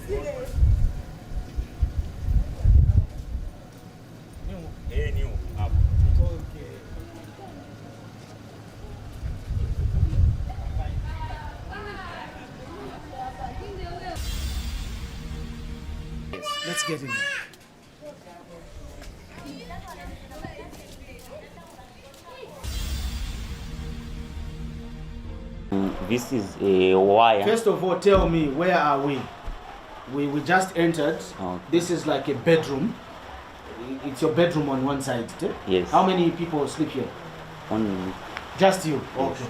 New up. Okay. Let's get in there. This is a wire. First of all, tell me, where are we? We just entered. Okay. This is like a bedroom. It's your bedroom on one side. Yes. How many people sleep here? Only. Just you? Yes. Okay.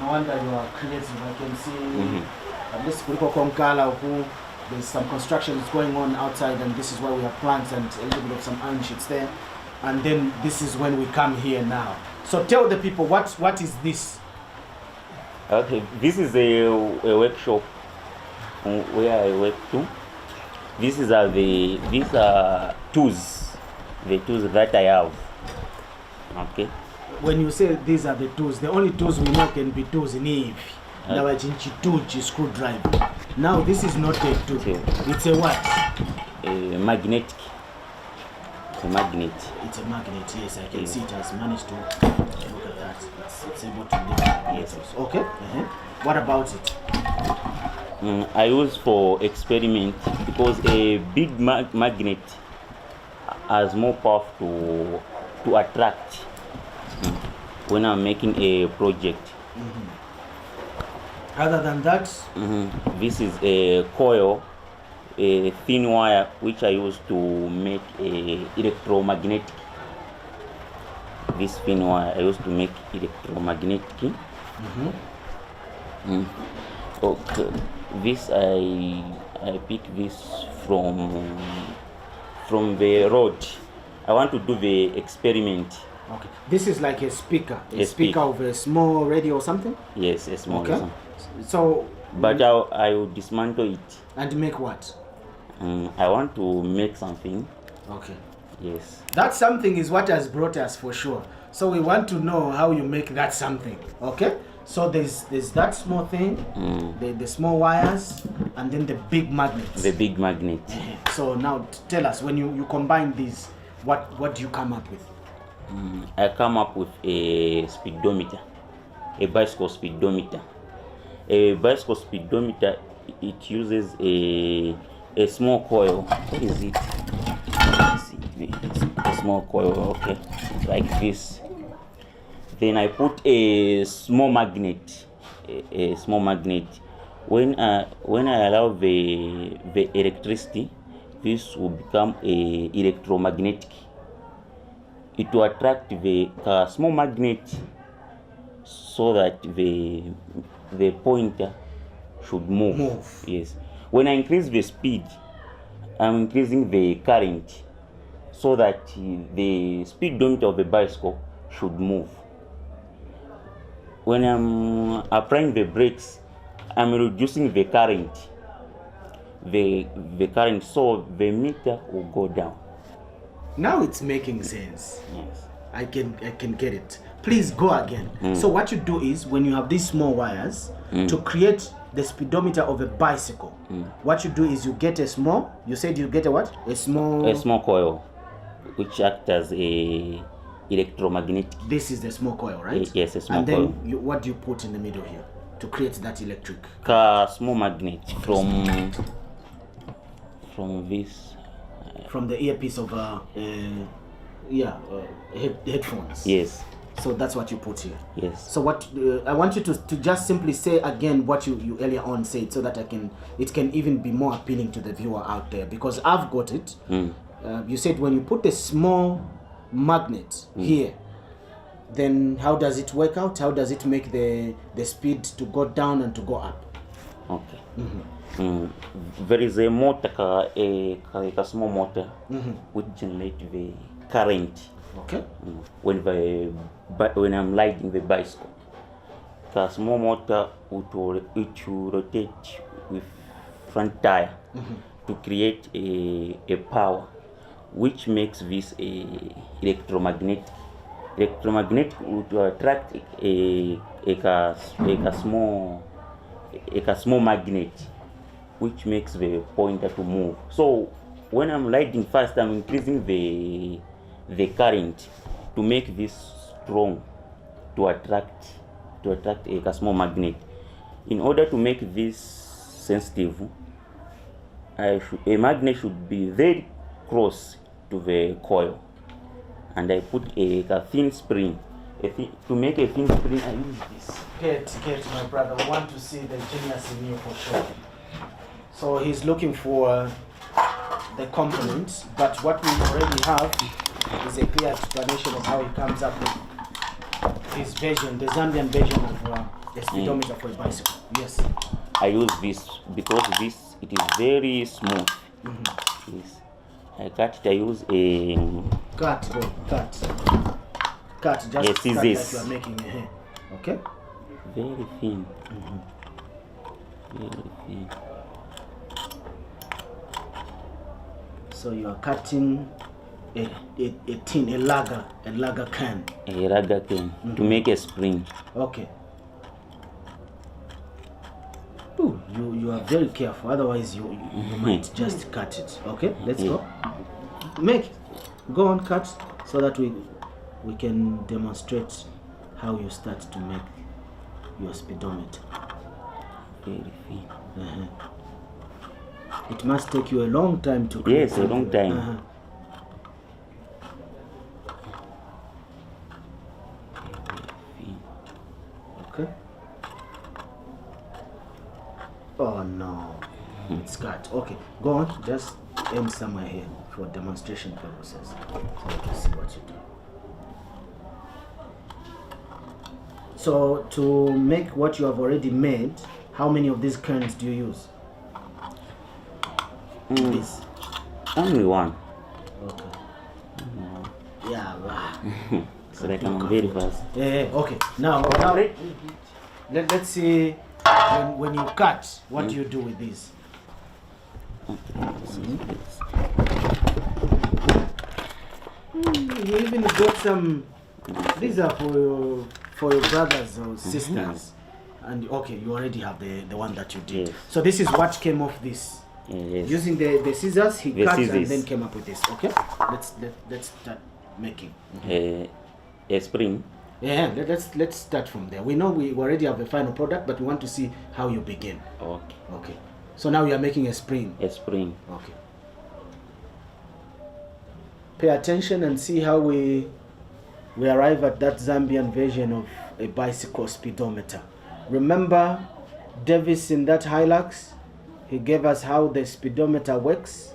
No wonder you are creative. I can see Mm-hmm. this Konkala, there's some construction that's going on outside, and this is where we have plants and a little bit of some iron sheets there. And then this is when we come here now. So tell the people, what is this? Okay, this is a workshop where I work too. These are tools, the tools that I have. Okay. When you say these are the tools, the only tools we know can be tools in Eve. Now I screwdriver. Now this is not a tool. Okay. It's a what? A magnetic. A magnet. It's a magnet. Yes, I can see it has managed to look at that. It's able to lift magnets. Okay. What about it? I use for experiment because a big magnet has more power to attract when I'm making a project. Other than that, this is a coil, a thin wire which I use to make a electromagnetic. This thin wire I used to make electromagnetic. Okay, this I pick this from the road. I want to do the experiment. Okay, this is like a speaker, A speaker of a small radio or something. Yes, a small Okay. one. So, But I will dismantle it. and make what? I want to make something. Okay. Yes. That something is what has brought us for sure. So we want to know how you make that something. Okay. So there's that small thing, the small wires, and then the big magnets. The big magnet. So now tell us, when you combine these, what do you come up with? I come up with a speedometer, a bicycle speedometer. A bicycle speedometer, it uses a small coil. What is it? Let's see. A small coil, okay, like this. Then I put a small magnet, a small magnet. When I allow the electricity, this will become a electromagnetic. It will attract the small magnet so that the pointer should move. Yes. When I increase the speed, I'm increasing the current so that the speedometer of the bicycle should move. When I'm applying the brakes, I'm reducing the current. The current, so the meter will go down. Now it's making sense. Yes. I can get it. Please go again. So what you do is, when you have these small wires, to create the speedometer of a bicycle, what you do is you get a small, you said you get a what? A small Coil, which acts as a electromagnetic. This is the small coil, right? Yes, a small and coil. then what do you put in the middle here to create that electric? Small magnet from this. From the earpiece of headphones. Yes. So that's what you put here. Yes. So what I want you to just simply say again what you earlier on said, so that it can even be more appealing to the viewer out there, because I've got it. You said when you put a small magnet here, then how does it work out? How does it make the speed to go down and to go up? Okay. There is a motor, a small motor, which generates the current. Okay. When I'm riding the bicycle, the small motor it will rotate with front tire to create a power, which makes this a electromagnetic. Electromagnetic would attract a small magnet which makes the pointer to move. So when I'm riding fast, I'm increasing the current to make this strong, to attract a small magnet. In order to make this sensitive, a magnet should be very close to the coil, and I put a thin spring. To make a thin spring, I use this. Get, my brother. We want to see the genius in you for sure. So he's looking for the components, but what we already have is a clear explanation of how he comes up with his version, the Zambian version of the speedometer for a bicycle. Yes. I use this because it is very smooth. Yes. I cut it. I use a cut, just yes, cut like this. you are making a hair. Okay. Very thin. Very thin. So you are cutting a lager can. A lager can to make a spring. Okay. Ooh, you are very careful. Otherwise, you might just cut it. Okay, let's go. Go on, cut so that we can demonstrate how you start to make your speedometer. Very thin. It must take you a long time to create. Yes, a long time. Okay. Oh no, it's cut. Okay, go on. Just aim somewhere here for demonstration purposes, so you can see what you do. So to make what you have already made, how many of these kerns do you use? This. Only one. Okay. Yeah. Wow. So that I'm very fast. Yeah. Okay. Now let's see when you cut, what do you do with this? You even got some. These are for your brothers or sisters, and okay, you already have the one that you did. Yes. So this is what came off this. Yes. Using the scissors, he The cut and scissors. then came up with this. Okay, let's start making. A spring. Yeah, let's start from there. We know we already have a final product, but we want to see how you begin. Okay. Okay. So now you are making a spring. A spring. Okay. Pay attention and see how we arrive at that Zambian version of a bicycle speedometer. Remember Davis in that Hilux? He gave us how the speedometer works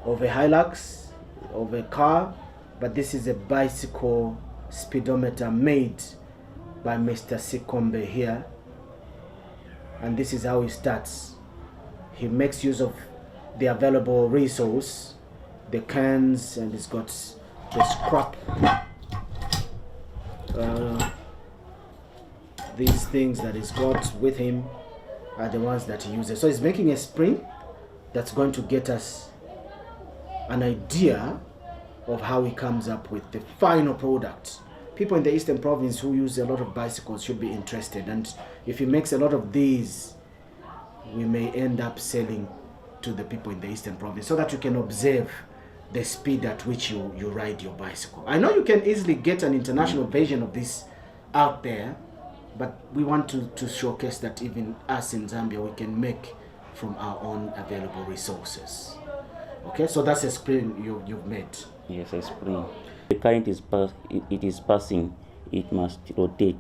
of a Hilux, of a car, but this is a bicycle speedometer made by Mr. Sikombe here, and this is how he starts. He makes use of the available resource, the cans, and he's got the scrap, these things that he's got with him are the ones that he uses. So he's making a spring that's going to get us an idea of how he comes up with the final product. People in the Eastern Province who use a lot of bicycles should be interested, and if he makes a lot of these, we may end up selling to the people in the Eastern Province so that you can observe the speed at which you ride your bicycle. I know you can easily get an international version of this out there, but we want to showcase that even us in Zambia, we can make from our own available resources. Okay, so that's a spring you've made. Yes, a spring. The current is passing. It must rotate.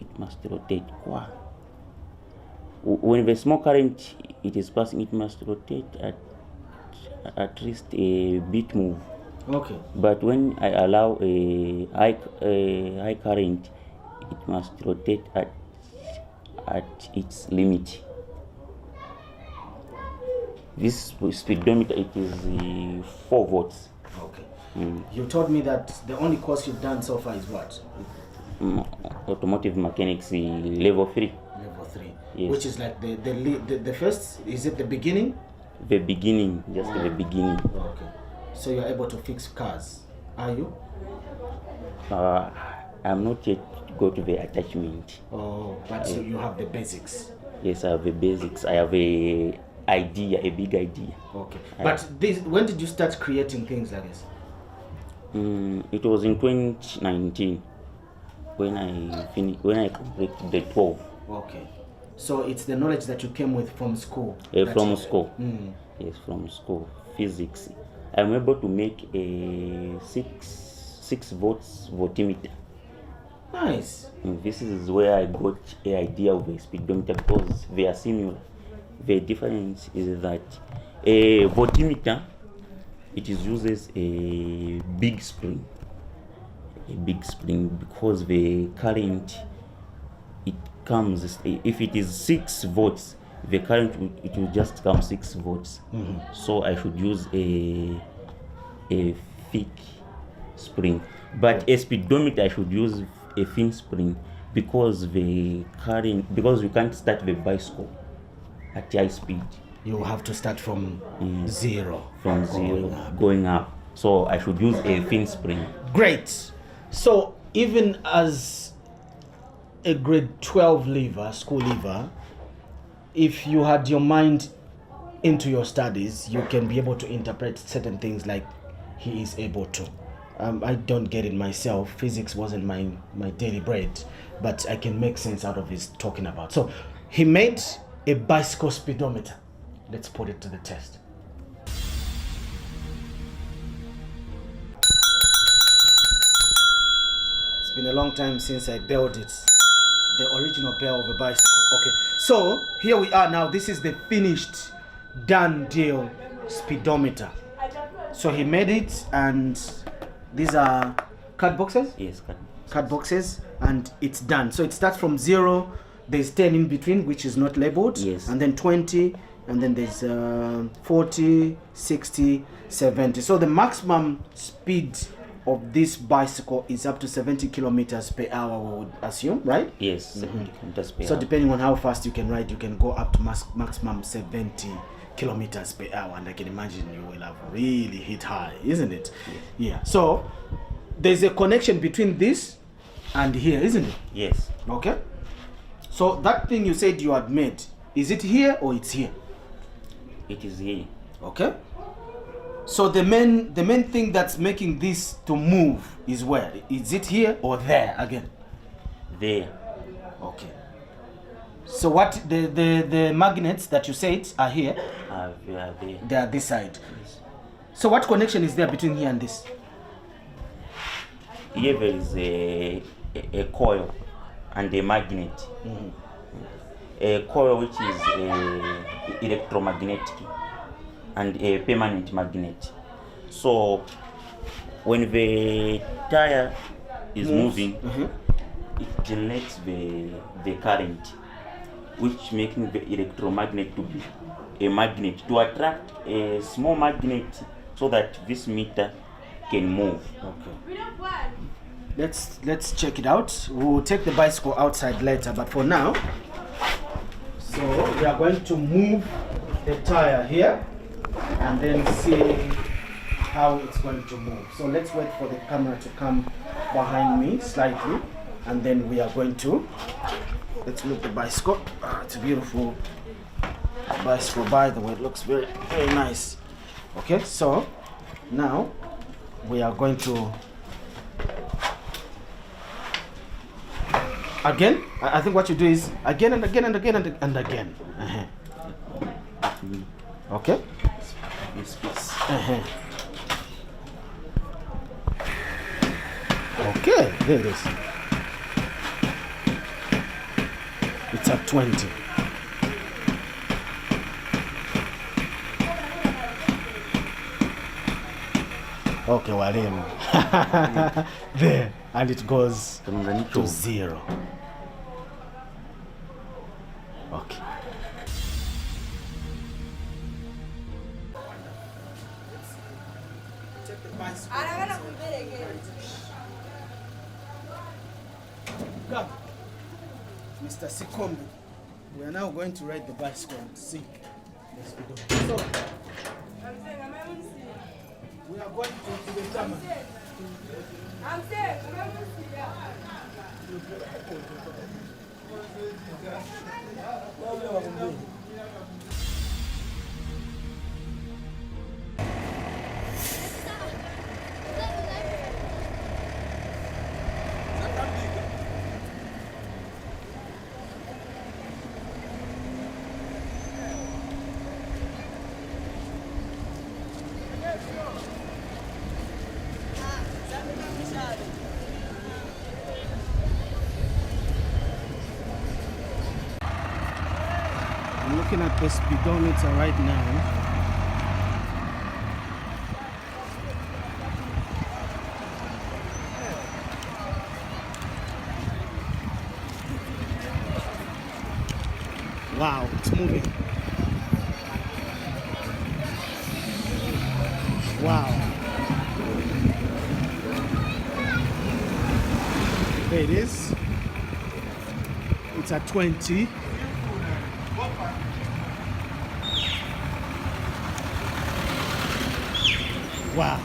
It must rotate. Wow. When the small current it is passing, it must rotate at least a bit move. Okay. But when I allow a high current, it must rotate at its limit. This speedometer, it is 4 volts. Okay. You told me that the only course you've done so far is what? Automotive mechanics level 3. Level 3. Yes. Which is like the first, is it the beginning? The beginning, just the beginning. Okay. So you're able to fix cars, are you? I'm not yet go to the attachment. Oh, but you have the basics. Yes, I have a basics. I have a big idea. Okay. But when did you start creating things like this? It was in 2019 when I completed the 12. Okay. So it's the knowledge that you came with from school. From school. Yes, from school. Physics. I'm able to make a 6 volts voltimeter. Nice. This is where I got an idea of a speedometer because they are similar. The difference is that a voltimeter, it uses a big spring. Because the current, it comes, if it is 6 volts, the current it will just come 6 volts. So I should use a thick spring, but a speedometer I should use a thin spring because you can't start the bicycle at high speed. You have to start from zero. From zero going up. So I should use a thin spring. Great. So even as a grade 12 leaver, school leaver, if you had your mind into your studies, you can be able to interpret certain things like he is able to. I don't get it myself. Physics wasn't my daily bread, but I can make sense out of his talking about. So he made a bicycle speedometer. Let's put it to the test. It's been a long time since I built it. The original bell of a bicycle. Okay, so here we are now. This is the finished, done deal speedometer. So he made it, and these are card boxes? Yes, card boxes, and it's done. So it starts from 0, there's 10 in between, which is not labeled. Yes. And then 20, and then there's 40, 60, 70. So the maximum speed of this bicycle is up to 70 kilometers per hour, we would assume, right? Yes, 70 kilometers per hour. So depending on how fast you can ride, you can go up to maximum 70 kilometers per hour, and I can imagine you will have really hit high, isn't it? Yes. Yeah. So there's a connection between this and here, isn't it? Yes. Okay. So that thing you said you had made, is it here or it's here? It is here. Okay. So the main thing that's making this to move is where? Is it here or there again? There. Okay. So what the magnets that you said are here? They are there. They are this side. Yes. So what connection is there between here and this? Here there is a coil and a magnet. A coil which is electromagnetic and a permanent magnet. So when the tire is moving, it generates the current, which making the electromagnet to be a magnet to attract a small magnet so that this meter can move. Okay. Let's check it out. We'll take the bicycle outside later, but for now, so we are going to move the tire here and then see how it's going to move. So let's wait for the camera to come behind me slightly, and then we are going to, let's move the bicycle. It's a beautiful bicycle, by the way. It looks very, very nice. Okay, so now we are going to, again, I think what you do is again and again and again and again. Okay. This piece. Okay, there it is. It's at 20. Okay, Walim. There, and it goes to 0. Okay. Come, Mr. Sikombi. We are now going to ride the bicycle and see. So, we are going to the summer. I'm looking at the speedometer right now. Wow, it's moving. Wow. There it is. It's at 20. Wow.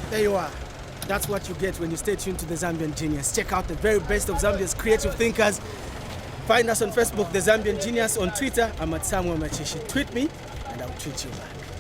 There you are. That's what you get when you stay tuned to the Zambian Genius. Check out the very best of Zambia's creative thinkers. Find us on Facebook, The Zambian Genius. On Twitter, I'm at Samuel Machishi. Tweet me, and I'll tweet you back.